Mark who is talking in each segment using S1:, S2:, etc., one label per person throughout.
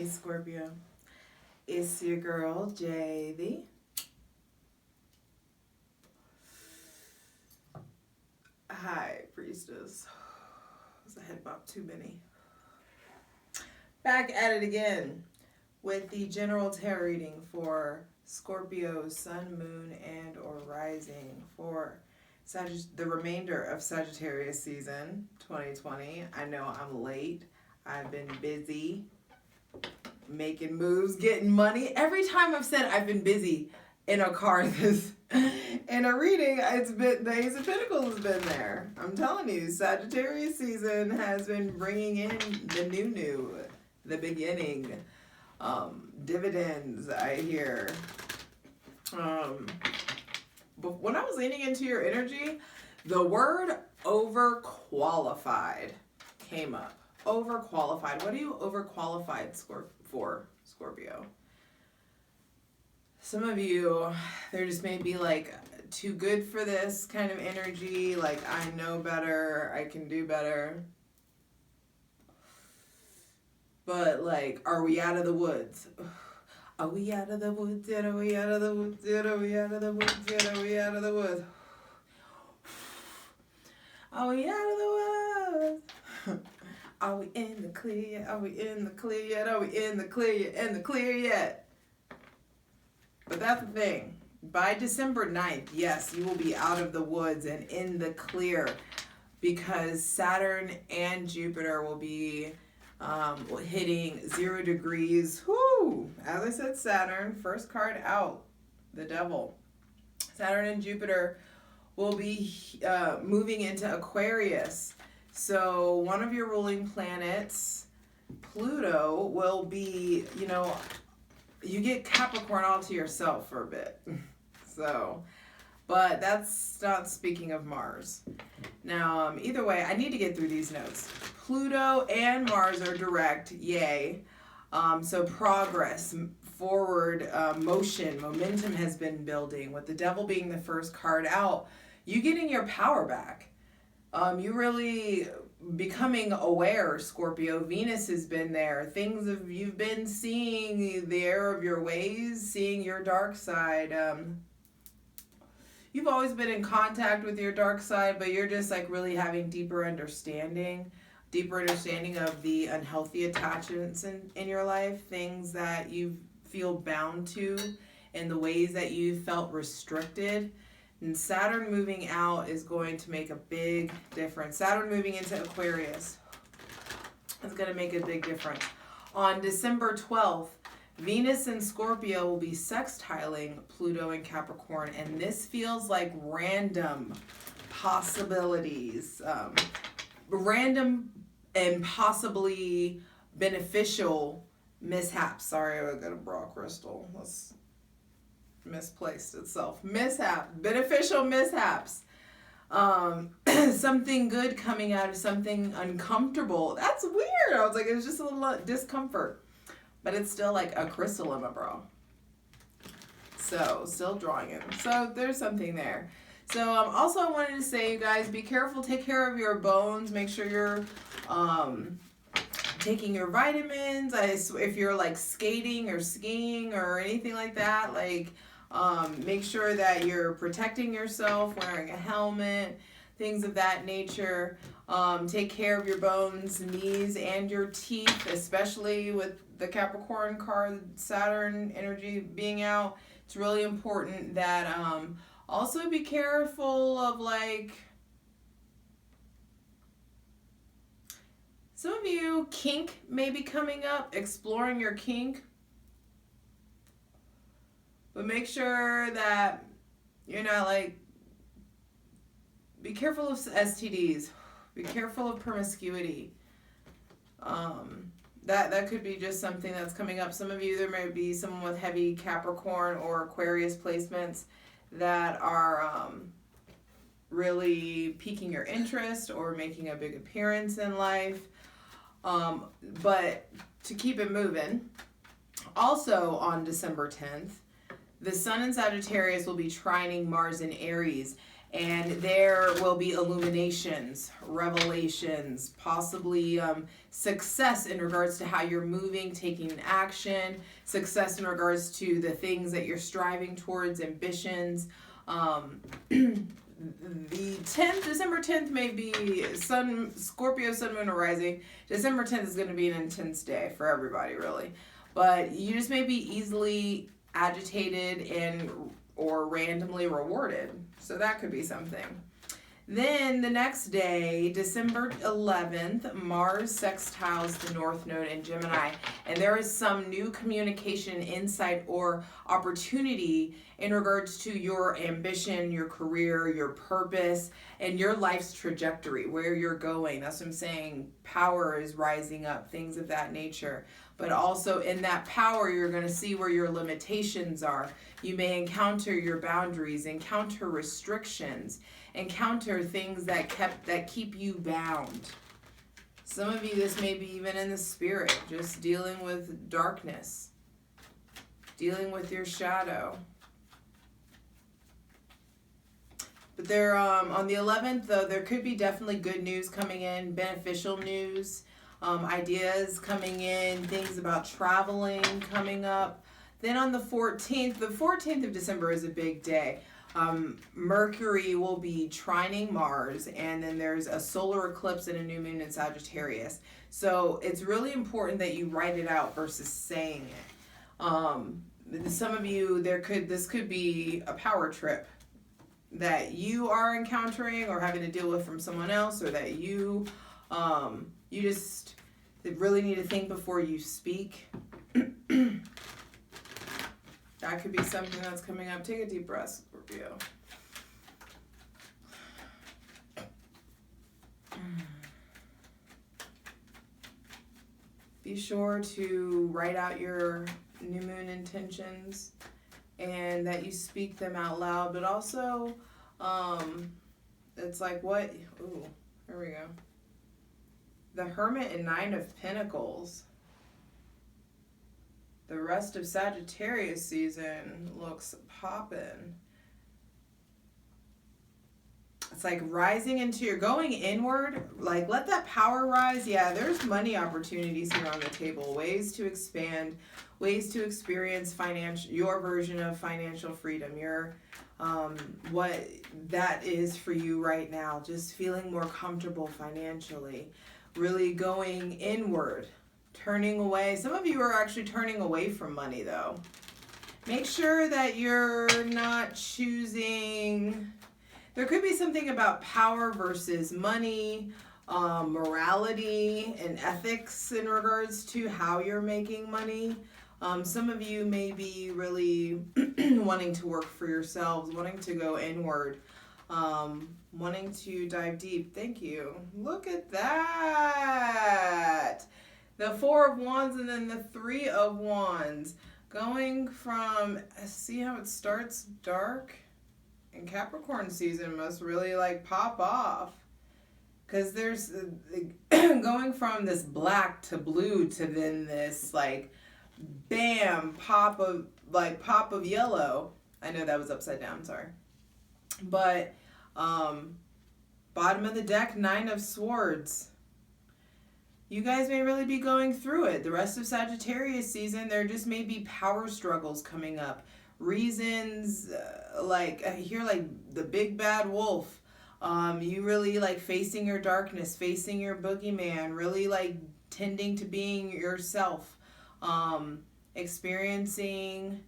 S1: Hey Scorpio, it's your girl JV. Hi Priestess. It's a head bop too many. Back at it again with the general tarot reading for Scorpio, Sun, Moon, and or Rising for the remainder of Sagittarius season 2020. I know I'm late. I've been busy making moves, getting money. Every time I've said I've been busy in a card, in a reading, it's been the Ace of Pentacles has been there. I'm telling you, Sagittarius season has been bringing in the new, the beginning, dividends. I hear. But when I was leaning into your energy, the word overqualified came up. Overqualified. What are you overqualified for, Scorpio? Some of you, there just may be like too good for this kind of energy. Like, I know better. I can do better. But like, are we out of the woods? Are we out of the woods yet? Are we out of the woods yet? Are we out of the woods yet? Are we out of the woods? Are we out of the woods? Are we in the clear yet? Are we in the clear yet? Are we in the clear yet? In the clear yet? But that's the thing. By December 9th, yes, you will be out of the woods and in the clear, because Saturn and Jupiter will be hitting 0 degrees. Whoo! As I said, Saturn, first card out, the devil. Saturn and Jupiter will be moving into Aquarius. So one of your ruling planets, Pluto, will be, you get Capricorn all to yourself for a bit. So, but that's not speaking of Mars. Now, either way, I need to get through these notes. Pluto and Mars are direct, yay. So progress, forward motion, momentum has been building. With the devil being the first card out, you getting your power back. You really becoming aware, Scorpio. Venus has been there. You've been seeing the error of your ways, seeing your dark side. You've always been in contact with your dark side, but you're just like really having deeper understanding of the unhealthy attachments in your life, things that you feel bound to, and the ways that you felt restricted. And Saturn moving out is going to make a big difference. Saturn moving into Aquarius is going to make a big difference. On December 12th, Venus and Scorpio will be sextiling Pluto and Capricorn, and this feels like random possibilities, random and possibly beneficial mishaps. Sorry, I got a bra crystal. That's misplaced itself. Beneficial mishaps. Something good coming out of something uncomfortable. That's weird. I was like, it's just a little discomfort, but it's still like a crystal in my bra. So still drawing it. So there's something there. So also I wanted to say, you guys, be careful. Take care of your bones. Make sure you're taking your vitamins. If you're like skating or skiing or anything like that, like make sure that you're protecting yourself, wearing a helmet, things of that nature. Take care of your bones, knees, and your teeth, especially with the Capricorn card, Saturn energy being out. It's really important that also be careful of like, some of you, kink may be coming up, exploring your kink. But make sure that you're not like, be careful of STDs. Be careful of promiscuity. That could be just something that's coming up. Some of you, there may be someone with heavy Capricorn or Aquarius placements that are really piquing your interest or making a big appearance in life. But to keep it moving, also on December 10th, the Sun in Sagittarius will be trining Mars in Aries. And there will be illuminations, revelations, possibly success in regards to how you're moving, taking action, success in regards to the things that you're striving towards, ambitions. The 10th, December 10th may be Scorpio, Sun, Moon, or Rising. December 10th is going to be an intense day for everybody, really. But you just may be easily agitated and or randomly rewarded. So that could be something. Then the next day, December 11th, Mars sextiles the North Node in Gemini. And there is some new communication, insight, or opportunity in regards to your ambition, your career, your purpose, and your life's trajectory, where you're going. That's what I'm saying. Power is rising up, things of that nature. But also in that power, you're going to see where your limitations are. You may encounter your boundaries, encounter restrictions, encounter things that keep you bound. Some of you, this may be even in the spirit, just dealing with darkness, dealing with your shadow. But there, on the 11th, though, there could be definitely good news coming in, beneficial news, ideas coming in, things about traveling coming up. Then on the 14th of December is a big day. Mercury will be trining Mars, and then there's a solar eclipse and a new moon in Sagittarius. So it's really important that you write it out versus saying it. Some of you, this could be a power trip that you are encountering or having to deal with from someone else, or that you just really need to think before you speak. That could be something that's coming up. Take a deep breath, Scorpio. Be sure to write out your new moon intentions and that you speak them out loud, but also it's like what? Ooh, here we go. The Hermit and Nine of Pentacles. The rest of Sagittarius season looks poppin'. It's like rising into your, going inward, like let that power rise. Yeah, there's money opportunities here on the table, ways to expand, ways to experience your version of financial freedom, your what that is for you right now, just feeling more comfortable financially, really going inward. Turning away. Some of you are actually turning away from money, though. Make sure that you're not choosing. There could be something about power versus money, morality, and ethics in regards to how you're making money. Some of you may be really wanting to work for yourselves, wanting to go inward, wanting to dive deep. Thank you. Look at that. The Four of Wands and then the Three of Wands. Going from, see how it starts dark? And Capricorn season must really like pop off. Because there's going from this black to blue to then this like bam, pop of yellow. I know that was upside down, sorry. But bottom of the deck, Nine of Swords. You guys may really be going through it. The rest of Sagittarius season, there just may be power struggles coming up. Reasons, like, I hear like the big bad wolf. You really like facing your darkness, facing your boogeyman, really like tending to being yourself. Experiencing,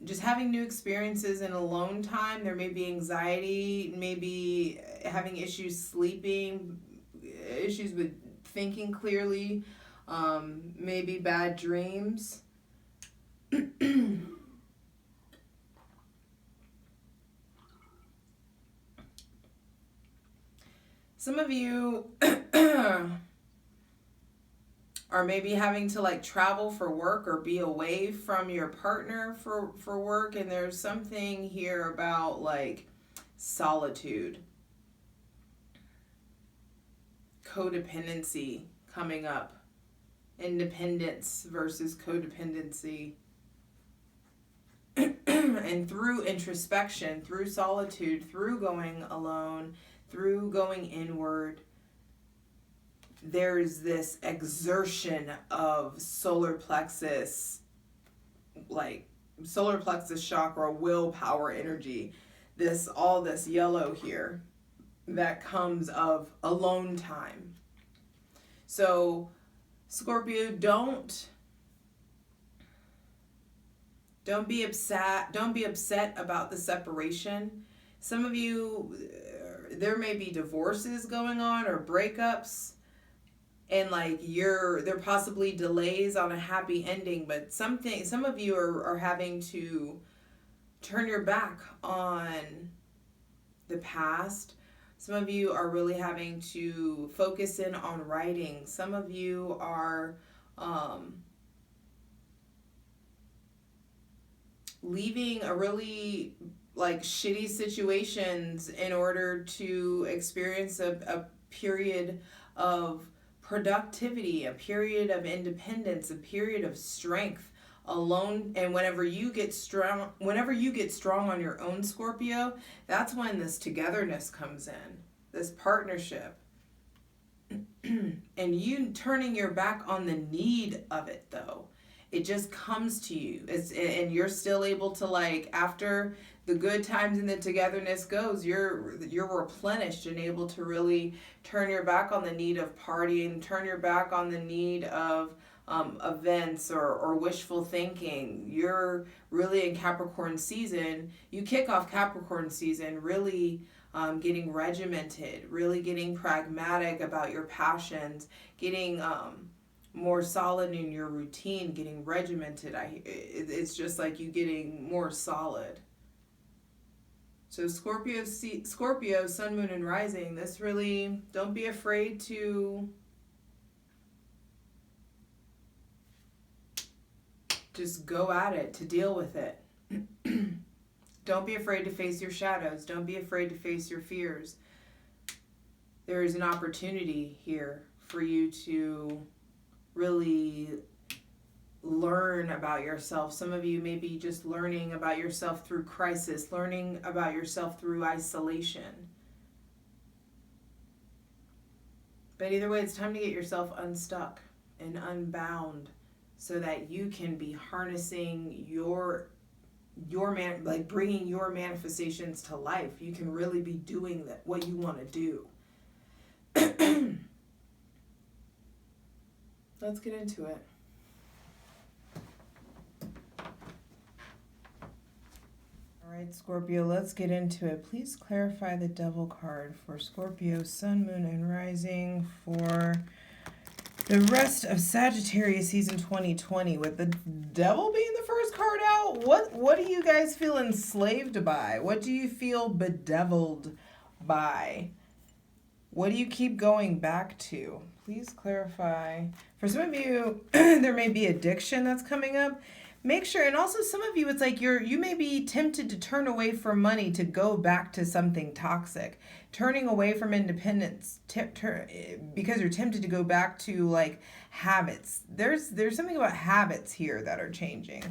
S1: just having new experiences in alone time. There may be anxiety, maybe having issues sleeping, issues with thinking clearly, maybe bad dreams. Some of you are maybe having to like travel for work or be away from your partner for work, and there's something here about like solitude. Codependency coming up. Independence versus codependency. And through introspection, through solitude, through going alone, through going inward, there's this exertion of solar plexus, like solar plexus chakra, willpower energy, all this yellow here that comes of alone time. So Scorpio, don't be upset about the separation. Some of you, there may be divorces going on or breakups, and like there possibly delays on a happy ending, but some of you are having to turn your back on the past. Some of you are really having to focus in on writing. Some of you are leaving a really like shitty situations in order to experience a period of productivity, a period of independence, a period of strength alone. And whenever you get strong on your own, Scorpio, that's when this togetherness comes in, this partnership. And you turning your back on the need of it, though, it just comes to you. And you're still able to, like, after the good times and the togetherness goes, you're replenished and able to really turn your back on the need of partying, turn your back on the need of events or wishful thinking. You're really in Capricorn season. You kick off Capricorn season really getting regimented, really getting pragmatic about your passions, getting more solid in your routine, getting regimented. It's just like you getting more solid. So Scorpio, Sun, Moon, and Rising, this really, don't be afraid to just go at it, to deal with it. Don't be afraid to face your shadows. Don't be afraid to face your fears. There is an opportunity here for you to really learn about yourself. Some of you may be just learning about yourself through crisis, learning about yourself through isolation. But either way, it's time to get yourself unstuck and unbound so that you can be harnessing bringing your manifestations to life. You can really be doing what you want to do. Let's get into it. All right, Scorpio, let's get into it. Please clarify the Devil card for Scorpio, Sun, Moon, and Rising for the rest of Sagittarius season 2020, with the Devil being the first card out. What do you guys feel enslaved by? What do you feel bedeviled by? What do you keep going back to? Please clarify. For some of you, there may be addiction that's coming up. Make sure, and also some of you, it's like you may be tempted to turn away from money to go back to something toxic. Turning away from independence because you're tempted to go back to like habits. There's something about habits here that are changing.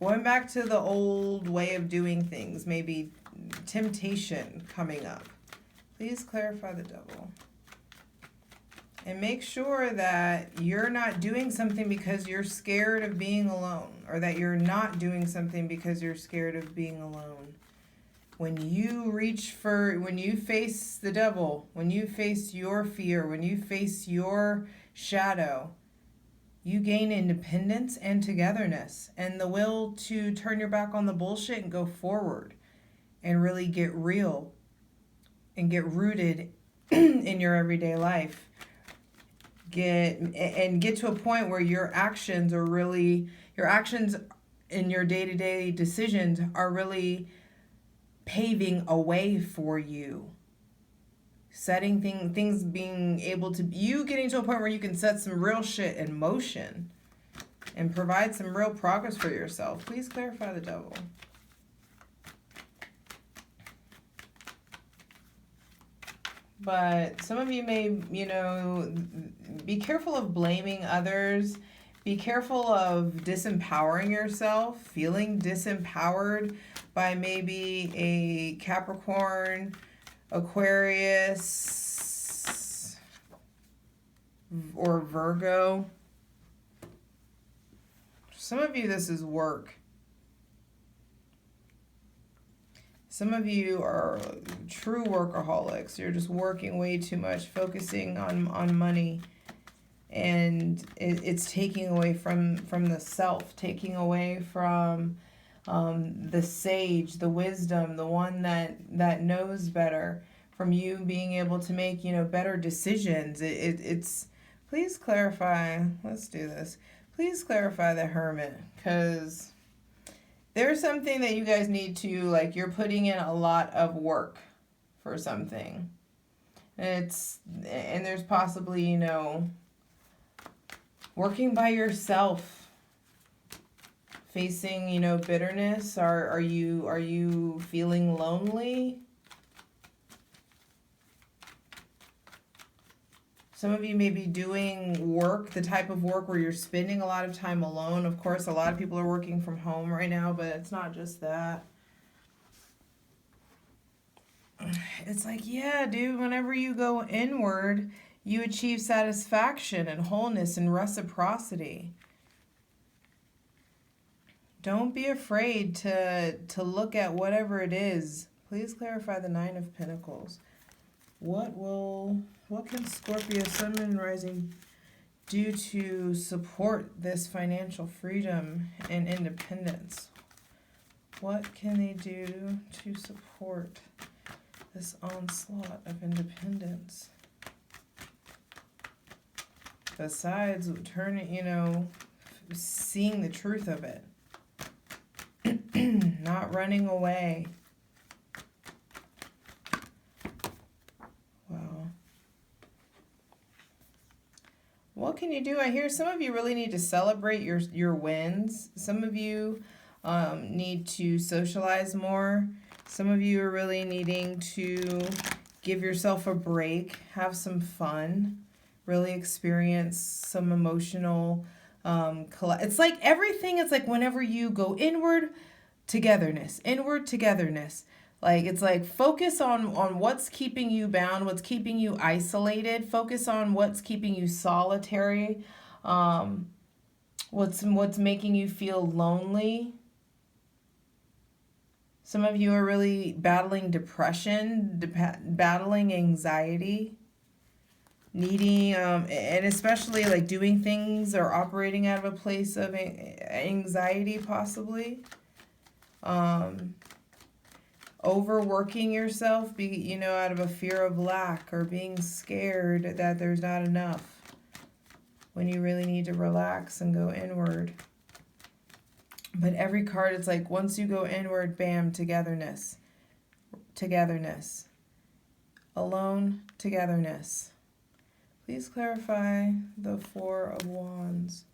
S1: Going back to the old way of doing things, maybe temptation coming up. Please clarify the Devil. And make sure that you're not doing something because you're scared of being alone, or that you're not doing something because you're scared of being alone. When you face the Devil, when you face your fear, when you face your shadow, you gain independence and togetherness and the will to turn your back on the bullshit and go forward and really get real and get rooted in your everyday life. Get to a point where your actions in your day-to-day decisions are really paving a way for you. Setting things being able to, you getting to a point where you can set some real shit in motion and provide some real progress for yourself. Please clarify the Devil. But some of you may, be careful of blaming others. Be careful of disempowering yourself, feeling disempowered by maybe a Capricorn, Aquarius, or Virgo. Some of you, this is work. Some of you are true workaholics. You're just working way too much, focusing on money. And it's taking away from the self, taking away from the sage, the wisdom, the one that knows better, from you being able to make, better decisions. It's please clarify. Let's do this. Please clarify the Hermit, because there's something that you guys need to, like, you're putting in a lot of work for something. And there's possibly, working by yourself, facing, bitterness. Are you feeling lonely? Some of you may be doing work, the type of work where you're spending a lot of time alone. Of course, a lot of people are working from home right now, but it's not just that. It's like, yeah, dude, whenever you go inward, you achieve satisfaction and wholeness and reciprocity. Don't be afraid to look at whatever it is. Please clarify the Nine of Pentacles. What can Scorpio, Sun, Moon, and Rising do to support this financial freedom and independence? What can they do to support this onslaught of independence? Besides turning, seeing the truth of it. Not running away. Wow. What can you do? I hear some of you really need to celebrate your wins. Some of you need to socialize more. Some of you are really needing to give yourself a break, have some fun, really experience some emotional it's like everything is like whenever you go inward, togetherness, like it's like focus on what's keeping you bound, what's keeping you isolated, focus on what's keeping you solitary, what's making you feel lonely. Some of you are really battling depression, battling anxiety, needing and especially like doing things or operating out of a place of anxiety, possibly overworking yourself, out of a fear of lack or being scared that there's not enough, when you really need to relax and go inward. But every card, it's like once you go inward, bam, togetherness, alone, togetherness. Please clarify the Four of Wands.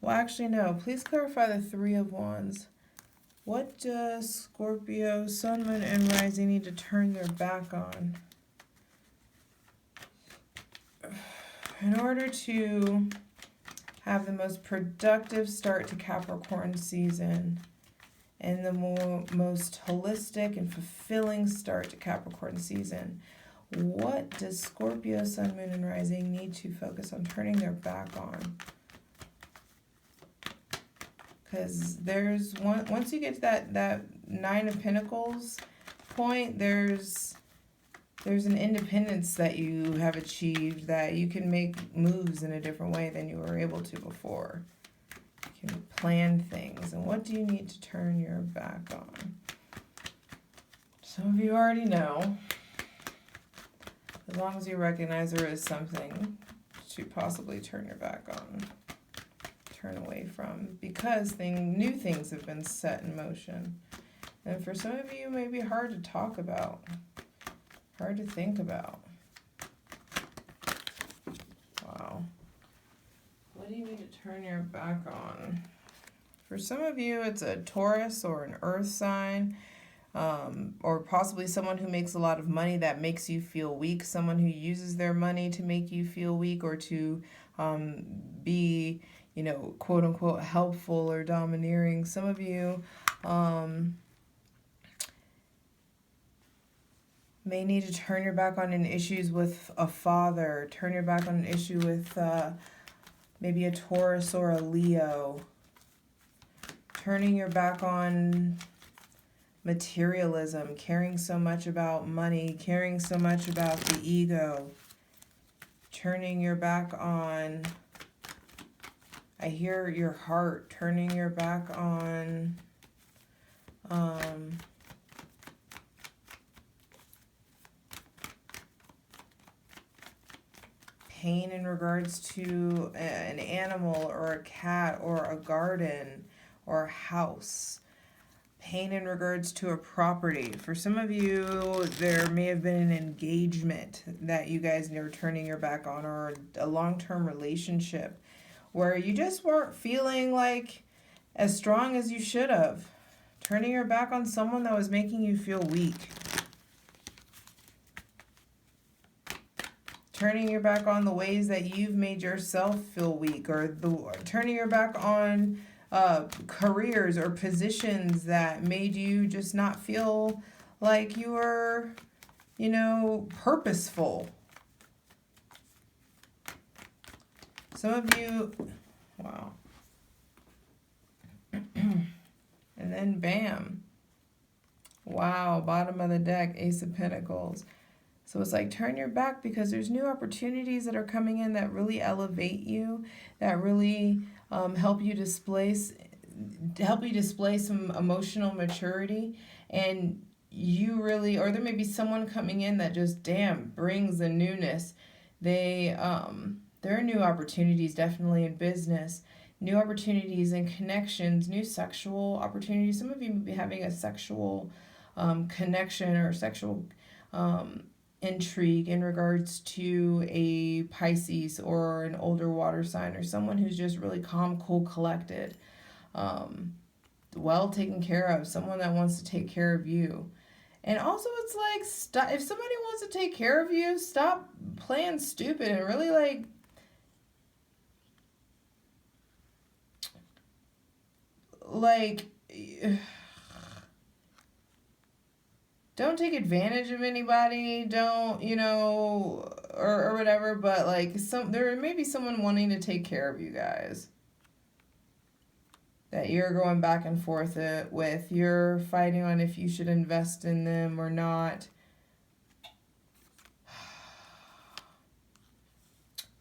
S1: Well, actually, no. Please clarify the Three of Wands. What does Scorpio, Sun, Moon, and Rising need to turn their back on in order to have the most productive start to Capricorn season and the most holistic and fulfilling start to Capricorn season? What does Scorpio, Sun, Moon, and Rising need to focus on turning their back on? Because there's once you get to that Nine of Pentacles point, there's an independence that you have achieved, that you can make moves in a different way than you were able to before. You can plan things. And what do you need to turn your back on? Some of you already know. As long as you recognize there is something to possibly turn your back on, turn away from, because new things have been set in motion. And for some of you, it may be hard to talk about, hard to think about. Wow. What do you need to turn your back on? For some of you, it's a Taurus or an earth sign. Or possibly someone who makes a lot of money that makes you feel weak, someone who uses their money to make you feel weak or to be, you know, quote unquote helpful or domineering. Some of you may need to turn your back on an issues with a father, turn your back on an issue with maybe a Taurus or a Leo, turning your back on materialism, caring so much about money, caring so much about the ego, turning your back on, I hear your heart, turning your back on pain in regards to an animal or a cat or a garden or a house. Pain in regards to a property. For some of you, there may have been an engagement that you guys are turning your back on, or a long-term relationship where you just weren't feeling like as strong as you should have. Turning your back on someone that was making you feel weak. Turning your back on the ways that you've made yourself feel weak, or turning your back on careers or positions that made you just not feel like you were, you know, purposeful. Some of you, wow. And then bam. Wow, bottom of the deck, Ace of Pentacles. So it's like, turn your back because there's new opportunities that are coming in that really elevate you, that really help you display some emotional maturity. And you really, or there may be someone coming in that just, damn, brings the newness. There are new opportunities definitely in business, new opportunities in connections, new sexual opportunities. Some of you may be having a sexual connection or sexual intrigue in regards to a Pisces or an older water sign, or someone who's just really calm, cool, collected, well taken care of, someone that wants to take care of you. And also it's like, if somebody wants to take care of you, stop playing stupid and really like don't take advantage of anybody, don't, you know, or whatever, but like there may be someone wanting to take care of you guys that you're going back and forth with. You're fighting on if you should invest in them or not.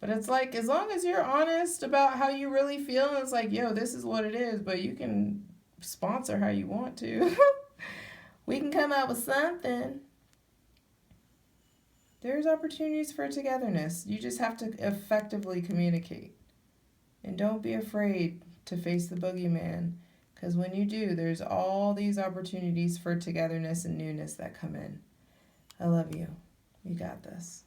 S1: But it's like, as long as you're honest about how you really feel, it's like, yo, this is what it is, but you can sponsor how you want to. We can come up with something. There's opportunities for togetherness. You just have to effectively communicate. And don't be afraid to face the boogeyman. Because when you do, there's all these opportunities for togetherness and newness that come in. I love you. You got this.